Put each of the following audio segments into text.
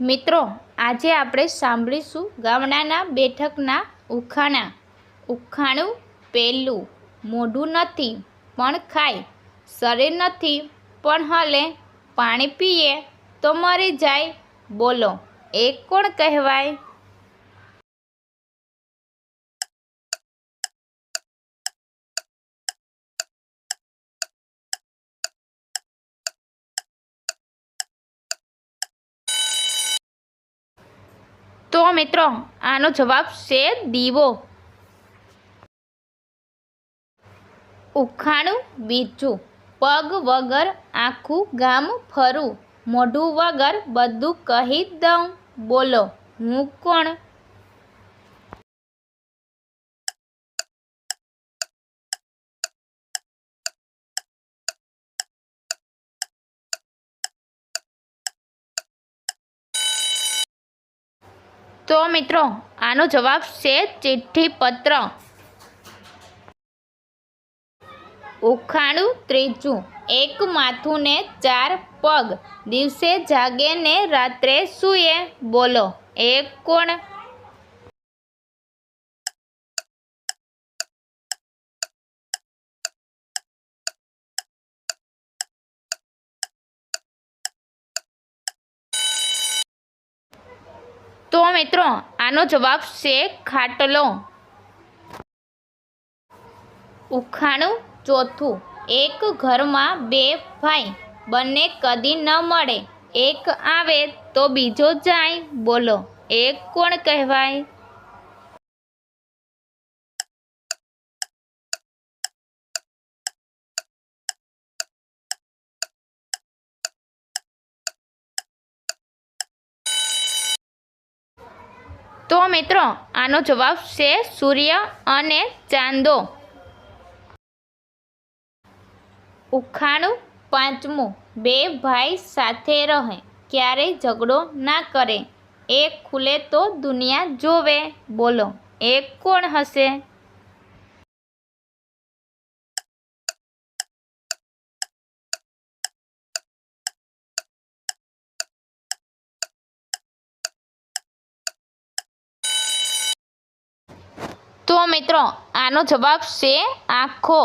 મિત્રો, આજે આપણે સાંભળીશું ગામડાના બેઠકના ઉખાણા. ઉખાણું પહેલું. મોઢું નથી પણ ખાય, શરીર નથી પણ હલે, પાણી પીએ તો મરી જાય. બોલો, એ કોણ કહેવાય? તો મિત્રો, આનો જવાબ છે દીવો. ઉખાણું બીજું. પગ વગર આખું ગામ ફરું, મોઢું વગર બધું કહી દઉં. બોલો, હું કોણ? તો મિત્રો, આનો જવાબ છે ચિઠ્ઠી પત્ર. ઉખાણું ત્રીજું. એક માથું ને ચાર પગ, દિવસે જાગે ને રાત્રે સૂએ. બોલો, એ કોણ? તો મિત્રો, આનો જવાબ છે ખાટલો. ઉખાણું ચોથું. એક ઘરમાં બે ભાઈ, બંને કદી ન મળે, એક આવે તો બીજો જાય. બોલો, એ કોણ કહેવાય? તો મિત્રો, આનો જવાબ છે સૂર્ય અને ચાંદો. ઉખાણું પાંચમું. બે ભાઈ સાથે રહે, ક્યારેય ઝઘડો ના કરે, એક ખુલે તો દુનિયા જોવે. બોલો, એ કોણ હશે? તો મિત્રો, આનો જવાબ છે આંખો.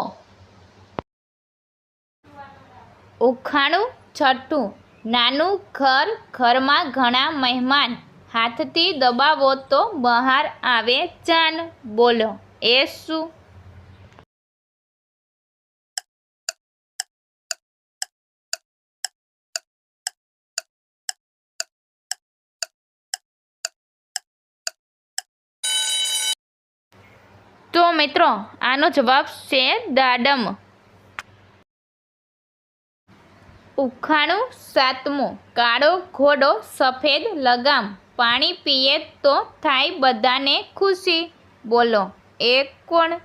ઉખાણું છઠ્ઠું. નાનું ઘર, ઘરમાં ઘણા મહેમાન, હાથથી દબાવો તો બહાર આવે જાન. બોલો, એ શું? તો મિત્રો, આનો જવાબ છે દાડમ. ઉખાણું સાતમું. કાળો ઘોડો સફેદ લગામ, પાણી પીએ તો થાય બધાને ખુશી. બોલો, એ કોણ?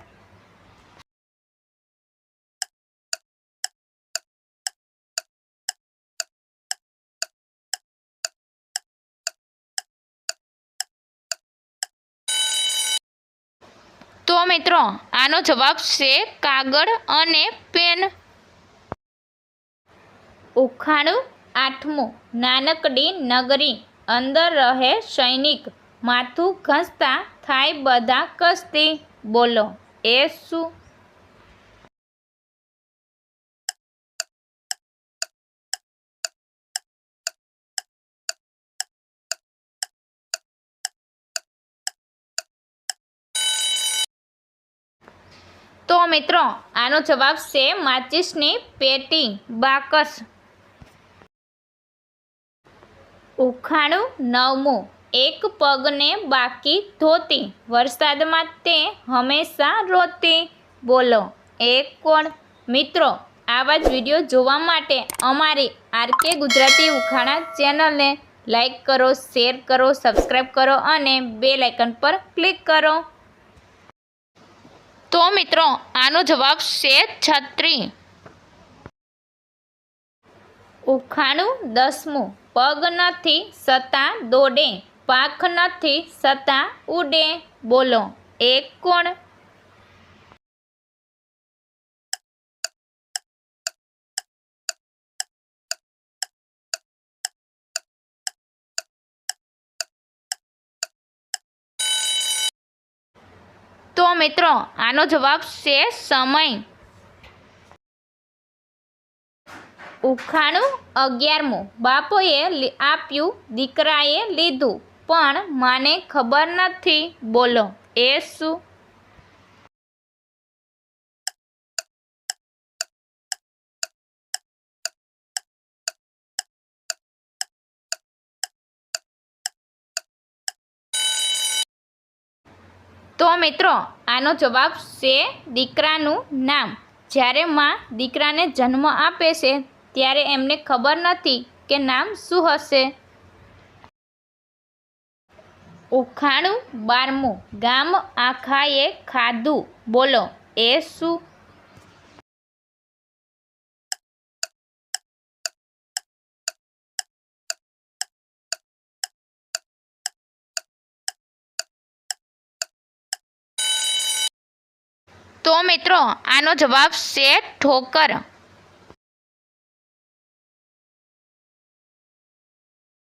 તો મિત્રો, આનો જવાબ છે કાગળ અને પેન. ઉખાણું આઠમું. નાનકડી નગરી, અંદર રહે સૈનિક, માથું ઘસતા થાય બધા કસ્તી. બોલો, એ શું? તો મિત્રો, આનો જવાબ છે માચીસની પેટી, બાકસ. ઉખાણું નવમું. એક પગને બાકી ધોતી, વરસાદમાં તે હંમેશા રોતી. બોલો, એ કોણ? મિત્રો, આવા જ વિડીયો જોવા માટે અમારી આરકે ગુજરાતી ઉખાણા ચેનલને લાઈક કરો, શેર કરો, સબસ્ક્રાઈબ કરો અને બેલ આઇકન પર ક્લિક કરો. તો મિત્રો, આનો જવાબ છે છત્રી. ઉખાણું દસમું. પગ નથી છતાં દોડે, પાંખ નથી છતાં ઉડે. બોલો, એ કોણ? મિત્રો આનો જવાબ છે સમય. ઉખાણું 11મું. બાપોએ આપ્યું, દીકરાએ લીધું, પણ માને ખબર નથી. બોલો એ શું? તો મિત્રો આનો જવાબ છે દીકરાનું નામ. જ્યારે માં દીકરાને જન્મ આપે છે ત્યારે એમને ખબર નથી કે નામ શું હશે. ઉખાણું 12મું. ગામ આખાએ ખાધું. બોલો એ શું? તો મિત્રો આનો જવાબ છે ઠોકર.